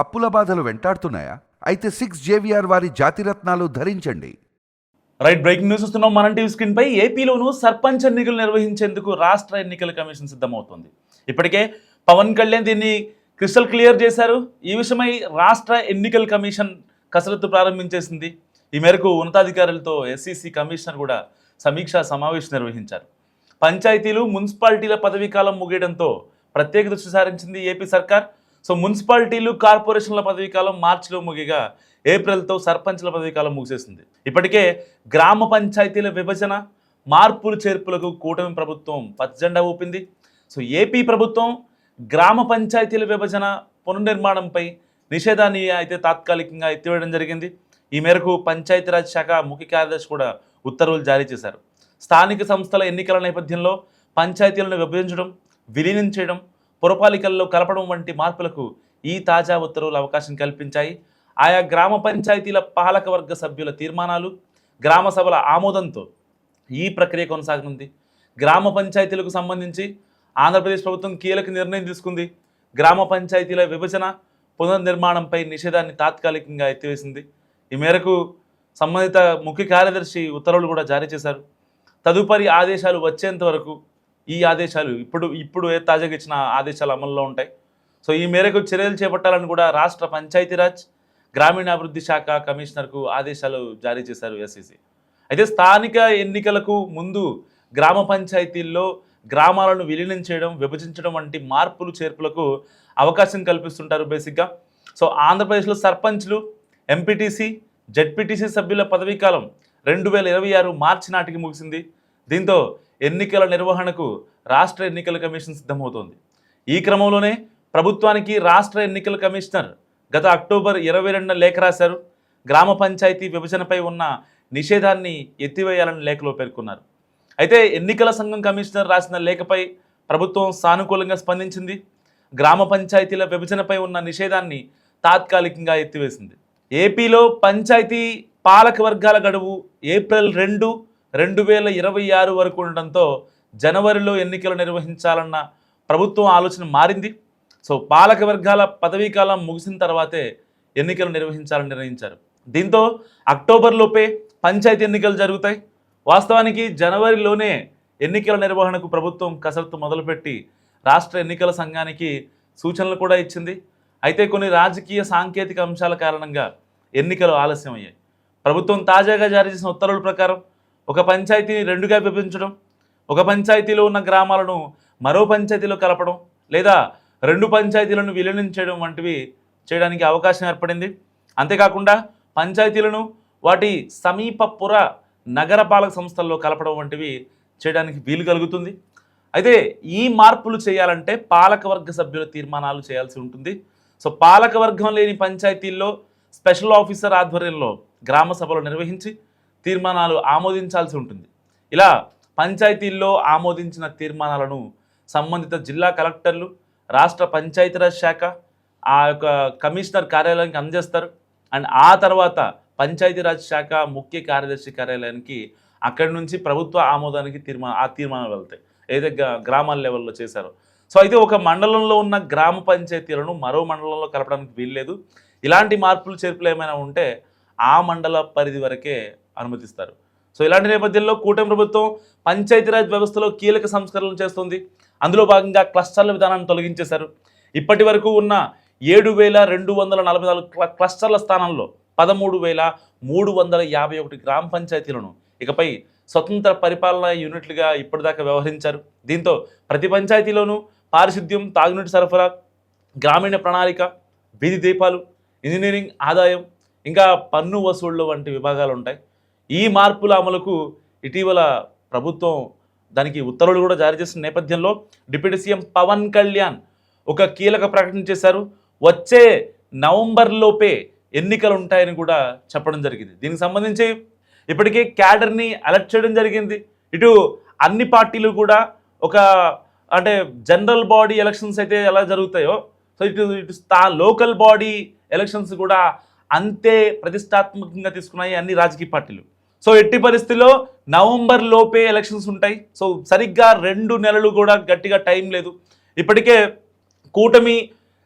అప్పుల బాధలు వెంటాడుతున్నాయా? అయితే 6 JVR వారి జాతిరత్నాలు ధరించండి. రైట్, బ్రేకింగ్ న్యూస్ వస్తున్నాం మనం టీవీ స్క్రీన్ పై. ఏపీలోనూ సర్పంచ్ ఎన్నికలు నిర్వహించేందుకు రాష్ట్ర ఎన్నికల కమిషన్ సిద్ధమవుతోంది. ఇప్పటికే పవన్ కళ్యాణ్ దీన్ని క్రిస్టల్ క్లియర్ చేశారు. ఈ విషయమై రాష్ట్ర ఎన్నికల కమిషన్ కసరత్తు ప్రారంభించేసింది. ఈ మేరకు ఉన్నతాధికారులతో ఎస్సీసీ కమిషనర్ కూడా సమీక్షా సమావేశం నిర్వహించారు. పంచాయతీలు మున్సిపాలిటీల పదవీకాలం ముగియడంతో ప్రత్యేక దృష్టి సారించింది ఏపీ సర్కార్. సో మున్సిపాలిటీలు కార్పొరేషన్ల పదవీకాలం మార్చిలో ముగిగా ఏప్రిల్తో సర్పంచ్ల పదవీకాలం ముగిసేసింది. ఇప్పటికే గ్రామ పంచాయతీల విభజన మార్పులు చేర్పులకు కూటమి ప్రభుత్వం పచ్చజెండా ఊపింది. సో ఏపీ ప్రభుత్వం గ్రామ పంచాయతీల విభజన పునర్నిర్మాణంపై నిషేధాన్ని అయితే తాత్కాలికంగా ఎత్తివేయడం జరిగింది. ఈ మేరకు పంచాయతీరాజ్ శాఖ ముఖ్య కార్యదర్శి కూడా ఉత్తర్వులు జారీ చేశారు. స్థానిక సంస్థల ఎన్నికల నేపథ్యంలో పంచాయతీలను విభజించడం, విలీనం చేయడం, పురపాలికల్లో కలపడం వంటి మార్పులకు ఈ తాజా ఉత్తర్వులు అవకాశం కల్పించాయి. ఆయా గ్రామ పంచాయతీల పాలకవర్గ సభ్యుల తీర్మానాలు, గ్రామ సభల ఆమోదంతో ఈ ప్రక్రియ కొనసాగనుంది. గ్రామ పంచాయతీలకు సంబంధించి ఆంధ్రప్రదేశ్ ప్రభుత్వం కీలక నిర్ణయం తీసుకుంది. గ్రామ పంచాయతీల విభజన పునర్నిర్మాణంపై నిషేధాన్ని తాత్కాలికంగా ఎత్తివేసింది. ఈ మేరకు సంబంధిత ముఖ్య కార్యదర్శి ఉత్తర్వులు కూడా జారీ చేశారు. తదుపరి ఆదేశాలు వచ్చేంత వరకు ఈ ఆదేశాలు ఇప్పుడు తాజాగా ఇచ్చిన ఆదేశాలు అమల్లో ఉంటాయి. సో ఈ మేరకు చర్యలు చేపట్టాలని కూడా రాష్ట్ర పంచాయతీరాజ్ గ్రామీణాభివృద్ధి శాఖ కమిషనర్కు ఆదేశాలు జారీ చేశారు ఎస్సీసీ. అయితే స్థానిక ఎన్నికలకు ముందు గ్రామ పంచాయతీల్లో గ్రామాలను విలీనం చేయడం, విభజించడం వంటి మార్పులు చేర్పులకు అవకాశం కల్పిస్తుంటారు బేసిక్గా. సో ఆంధ్రప్రదేశ్లో సర్పంచ్లు, ఎంపీటీసీ, జెడ్పీటీసీ సభ్యుల పదవీకాలం 2026 మార్చి నాటికి ముగిసింది. దీంతో ఎన్నికల నిర్వహణకు రాష్ట్ర ఎన్నికల కమిషన్ సిద్ధమవుతోంది. ఈ క్రమంలోనే ప్రభుత్వానికి రాష్ట్ర ఎన్నికల కమిషనర్ గత అక్టోబర్ 22న లేఖ రాశారు. గ్రామ పంచాయతీ విభజనపై ఉన్న నిషేధాన్ని ఎత్తివేయాలని లేఖలో పేర్కొన్నారు. అయితే ఎన్నికల సంఘం కమిషనర్ రాసిన లేఖపై ప్రభుత్వం సానుకూలంగా స్పందించింది. గ్రామ పంచాయతీల విభజనపై ఉన్న నిషేధాన్ని తాత్కాలికంగా ఎత్తివేసింది. ఏపీలో పంచాయతీ పాలక వర్గాల గడువు ఏప్రిల్ 2, 2026 వరకు ఉండడంతో జనవరిలో ఎన్నికలు నిర్వహించాలన్న ప్రభుత్వం ఆలోచన మారింది. సో పాలక వర్గాల పదవీకాలం ముగిసిన తర్వాతే ఎన్నికలు నిర్వహించాలని నిర్ణయించారు. దీంతో అక్టోబర్లోపే పంచాయతీ ఎన్నికలు జరుగుతాయి. వాస్తవానికి జనవరిలోనే ఎన్నికల నిర్వహణకు ప్రభుత్వం కసరత్తు మొదలుపెట్టి రాష్ట్ర ఎన్నికల సంఘానికి సూచనలు కూడా ఇచ్చింది. అయితే కొన్ని రాజకీయ సాంకేతిక అంశాల కారణంగా ఎన్నికలు ఆలస్యం అయ్యాయి. ప్రభుత్వం తాజాగా జారీ చేసిన ఉత్తర్వుల ప్రకారం ఒక పంచాయతీని 2గా విభజించడం, ఒక పంచాయతీలో ఉన్న గ్రామాలను మరో పంచాయతీలో కలపడం, లేదా 2 పంచాయతీలను విలీనం చేయడం వంటివి చేయడానికి అవకాశం ఏర్పడింది. అంతేకాకుండా పంచాయతీలను వాటి సమీప పుర నగరపాలక సంస్థల్లో కలపడం వంటివి చేయడానికి వీలు కలుగుతుంది. అయితే ఈ మార్పులు చేయాలంటే పాలకవర్గ సభ్యుల తీర్మానాలు చేయాల్సి ఉంటుంది. సో పాలకవర్గం లేని పంచాయతీల్లో స్పెషల్ ఆఫీసర్ ఆధ్వర్యంలో గ్రామ సభలు నిర్వహించి తీర్మానాలు ఆమోదించాల్సి ఉంటుంది. ఇలా పంచాయతీల్లో ఆమోదించిన తీర్మానాలను సంబంధిత జిల్లా కలెక్టర్లు, రాష్ట్ర పంచాయతీరాజ్ శాఖ ఆ యొక్క కమిషనర్ కార్యాలయానికి అందజేస్తారు. అండ్ ఆ తర్వాత పంచాయతీరాజ్ శాఖ ముఖ్య కార్యదర్శి కార్యాలయానికి అక్కడి నుంచి ప్రభుత్వ ఆమోదానికి తీర్మానాలు వెళ్తాయి, ఏదైతే గ్రామాల లెవెల్లో చేశారో. సో అయితే ఒక మండలంలో ఉన్న గ్రామ పంచాయతీలను మరో మండలంలో కలపడానికి వీల్లేదు. ఇలాంటి మార్పులు చేర్పులు ఏమైనా ఉంటే ఆ మండల పరిధి వరకే అనుమతిస్తారు. సో ఇలాంటి నేపథ్యంలో కూటమి ప్రభుత్వం పంచాయతీరాజ్ వ్యవస్థలో కీలక సంస్కరణలు చేస్తుంది. అందులో భాగంగా క్లస్టర్ల విధానాన్ని తొలగించేశారు. ఇప్పటి వరకు ఉన్న 7,244 క్లస్టర్ల స్థానంలో 13,351 గ్రామ పంచాయతీలను ఇకపై స్వతంత్ర పరిపాలనా యూనిట్లుగా ఇప్పటిదాకా వ్యవహరించారు. దీంతో ప్రతి పంచాయతీలోనూ పారిశుద్ధ్యం, తాగునీటి సరఫరా, గ్రామీణ ప్రణాళిక, వీధి దీపాలు, ఇంజనీరింగ్, ఆదాయం, ఇంకా పన్ను వసూళ్లు వంటి విభాగాలు ఉంటాయి. ఈ మార్పుల అమలుకు ఇటీవల ప్రభుత్వం దానికి ఉత్తర్వులు కూడా జారీ చేసిన నేపథ్యంలో డిప్యూటీ సీఎం పవన్ కళ్యాణ్ ఒక కీలక ప్రకటన చేశారు. వచ్చే నవంబర్లోపే ఎన్నికలు ఉంటాయని కూడా చెప్పడం జరిగింది. దీనికి సంబంధించి ఇప్పటికే క్యాడర్ని అలర్ట్ చేయడం జరిగింది. ఇటు అన్ని పార్టీలు కూడా ఒక అంటే జనరల్ బాడీ ఎలక్షన్స్ అయితే ఎలా జరుగుతాయో, సో ఇటు లోకల్ బాడీ ఎలక్షన్స్ కూడా అంతే ప్రతిష్టాత్మకంగా తీసుకున్నాయి అన్ని రాజకీయ పార్టీలు. సో ఎట్టి పరిస్థితుల్లో నవంబర్ లోపే ఎలక్షన్స్ ఉంటాయి. సో సరిగ్గా 2 నెలలు కూడా గట్టిగా టైం లేదు. ఇప్పటికే కూటమి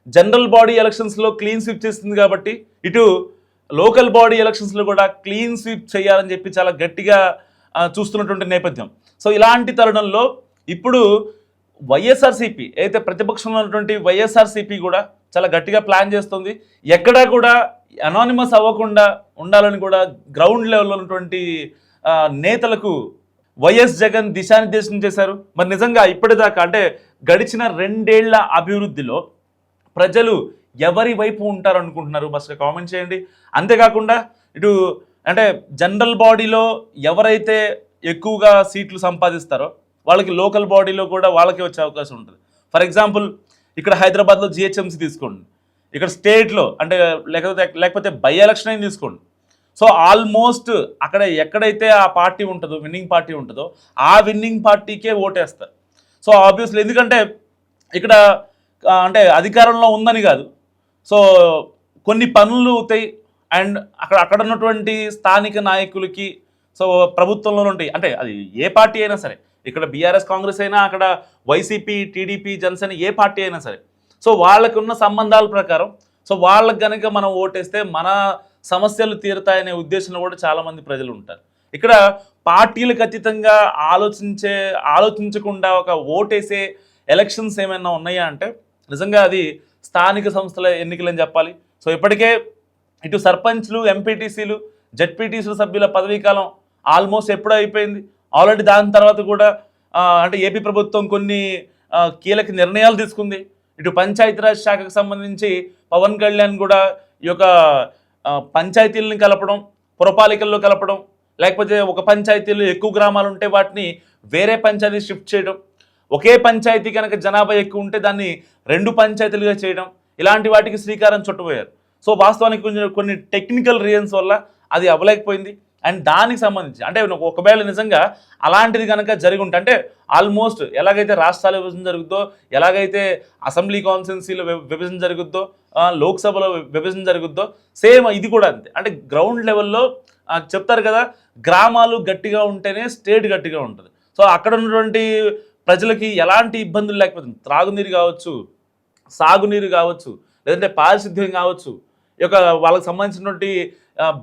జనరల్ బాడీ ఎలక్షన్స్లో క్లీన్ స్వీప్ చేస్తుంది కాబట్టి ఇటు లోకల్ బాడీ ఎలక్షన్స్లో కూడా క్లీన్ స్వీప్ చేయాలని చెప్పి చాలా గట్టిగా చూస్తున్నటువంటి నేపథ్యం. సో ఇలాంటి తరుణంలో ఇప్పుడు వైఎస్ఆర్సీపీ అయితే ప్రతిపక్షంలో ఉన్నటువంటి వైఎస్ఆర్సీపీ కూడా చాలా గట్టిగా ప్లాన్ చేస్తుంది. ఎక్కడా కూడా అనానిమస్ అవ్వకుండా ఉండాలని కూడా గ్రౌండ్ లెవెల్లో ఉన్నటువంటి నేతలకు వైఎస్ జగన్ దిశానిర్దేశం చేశారు. మరి నిజంగా ఇప్పటిదాకా అంటే గడిచిన 2 ఏళ్ల అభివృద్ధిలో ప్రజలు ఎవరి వైపు ఉంటారు అనుకుంటున్నారు? బస్ కామెంట్ చేయండి. అంతేకాకుండా ఇటు అంటే జనరల్ బాడీలో ఎవరైతే ఎక్కువగా సీట్లు సంపాదిస్తారో వాళ్ళకి లోకల్ బాడీలో కూడా వాళ్ళకి వచ్చే అవకాశం ఉంటుంది. ఫర్ ఎగ్జాంపుల్ ఇక్కడ హైదరాబాద్లో జిహెచ్ఎంసీ తీసుకోండి, ఇక్కడ స్టేట్లో అంటే లేకపోతే బై ఎలక్షన్ అయినా తీసుకోండి. సో ఆల్మోస్ట్ అక్కడ ఎక్కడైతే ఆ పార్టీ ఉంటుందో, విన్నింగ్ పార్టీ ఉంటుందో ఆ విన్నింగ్ పార్టీకే ఓటేస్తారు. సో ఆబ్వియస్లీ ఎందుకంటే ఇక్కడ అంటే అధికారంలో ఉందని కాదు, సో కొన్ని పనులు అవుతాయి అండ్ అక్కడ ఉన్నటువంటి స్థానిక నాయకులకి సో ప్రభుత్వంలో ఉంటాయి. అంటే అది ఏ పార్టీ అయినా సరే, ఇక్కడ బీఆర్ఎస్ కాంగ్రెస్ అయినా, అక్కడ వైసీపీ టీడీపీ జనసేన ఏ పార్టీ అయినా సరే, సో వాళ్ళకు ఉన్న సంబంధాల ప్రకారం సో వాళ్ళకి కనుక మనం ఓటేస్తే మన సమస్యలు తీరుతాయనే ఉద్దేశంలో కూడా చాలామంది ప్రజలు ఉంటారు. ఇక్కడ పార్టీలకు అతీతంగా ఆలోచించకుండా ఒక ఓటేసే ఎలక్షన్స్ ఏమైనా ఉన్నాయా అంటే నిజంగా అది స్థానిక సంస్థల ఎన్నికలని చెప్పాలి. సో ఇప్పటికే ఇటు సర్పంచ్లు, ఎంపీటీసీలు, జెడ్పీటీసీల సభ్యుల పదవీకాలం ఆల్మోస్ట్ ఎప్పుడో అయిపోయింది. ఆల్రెడీ దాని తర్వాత కూడా అంటే ఏపీ ప్రభుత్వం కొన్ని కీలక నిర్ణయాలు తీసుకుంది. ఇటు పంచాయతీరాజ్ శాఖకు సంబంధించి పవన్ కళ్యాణ్ కూడా ఈ యొక్క పంచాయతీలను కలపడం, పురపాలికల్లో కలపడం, లేకపోతే ఒక పంచాయతీలో ఎక్కువ గ్రామాలు ఉంటే వాటిని వేరే పంచాయతీ షిఫ్ట్ చేయడం, ఒకే పంచాయతీ కనుక జనాభా ఎక్కువ ఉంటే దాన్ని 2 పంచాయతీలుగా చేయడం, ఇలాంటి వాటికి శ్రీకారం చుట్టబోయారు. సో వాస్తవానికి కొన్ని టెక్నికల్ రీజన్స్ వల్ల అది అవ్వలేకపోయింది. అండ్ దానికి సంబంధించి అంటే ఒకవేళ నిజంగా అలాంటిది కనుక జరిగి ఉంటే అంటే ఆల్మోస్ట్ ఎలాగైతే రాష్ట్రాల విభజన జరుగుద్దో, ఎలాగైతే అసెంబ్లీ కాన్స్టిట్యున్సీలో విభజన జరుగుద్దో, లోక్సభలో విభజన జరుగుద్దో, సేమ్ ఇది కూడా అంతే. అంటే గ్రౌండ్ లెవెల్లో చెప్తారు కదా, గ్రామాలు గట్టిగా ఉంటేనే స్టేట్ గట్టిగా ఉంటుంది. సో అక్కడ ఉన్నటువంటి ప్రజలకి ఎలాంటి ఇబ్బందులు లేకపోతుంది, త్రాగునీరు కావచ్చు, సాగునీరు కావచ్చు, లేదంటే పారిశుద్ధ్యం కావచ్చు, ఈ యొక్క వాళ్ళకి సంబంధించినటువంటి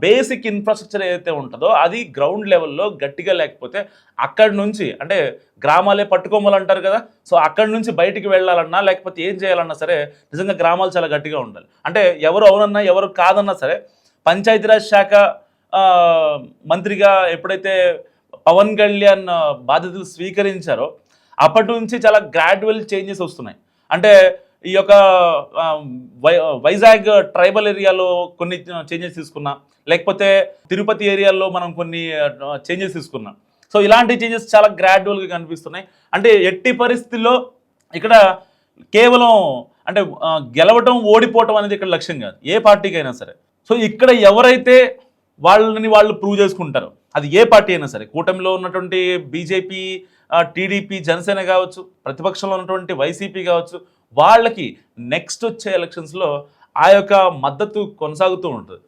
బేసిక్ ఇన్ఫ్రాస్ట్రక్చర్ ఏదైతే ఉంటుందో అది గ్రౌండ్ లెవెల్లో గట్టిగా లేకపోతే అక్కడి నుంచి అంటే గ్రామాలే పట్టుకోమలు అంటారు కదా, సో అక్కడి నుంచి బయటికి వెళ్ళాలన్నా లేకపోతే ఏం చేయాలన్నా సరే నిజంగా గ్రామాలు చాలా గట్టిగా ఉండాలి. అంటే ఎవరు అవునన్నా ఎవరు కాదన్నా సరే పంచాయతీరాజ్ శాఖ మంత్రిగా ఎప్పుడైతే పవన్ కళ్యాణ్ బాధ్యతలు స్వీకరించారో అప్పటి నుంచి చాలా గ్రాడ్యువల్ చేంజెస్ వస్తున్నాయి. అంటే ఈ యొక్క వైజాగ్ ట్రైబల్ ఏరియాలో కొన్ని చేంజెస్ తీసుకున్నా, లేకపోతే తిరుపతి ఏరియాలో మనం కొన్ని చేంజెస్ తీసుకున్నాం. సో ఇలాంటి చేంజెస్ చాలా గ్రాడ్యువల్గా కనిపిస్తున్నాయి. అంటే ఎట్టి పరిస్థితుల్లో ఇక్కడ కేవలం అంటే గెలవటం ఓడిపోవటం అనేది ఇక్కడ లక్ష్యం కాదు ఏ పార్టీకి అయినా సరే. సో ఇక్కడ ఎవరైతే వాళ్ళు ప్రూవ్ చేసుకుంటారో అది ఏ పార్టీ అయినా సరే, కూటమిలో ఉన్నటువంటి బీజేపీ, టీడీపీ, జనసేన కావచ్చు, ప్రతిపక్షంలో ఉన్నటువంటి వైసీపీ కావచ్చు, వాళ్ళకి నెక్స్ట్ వచ్చే ఎలక్షన్స్లో ఆ యొక్క మద్దతు కొనసాగుతూ ఉంటుంది.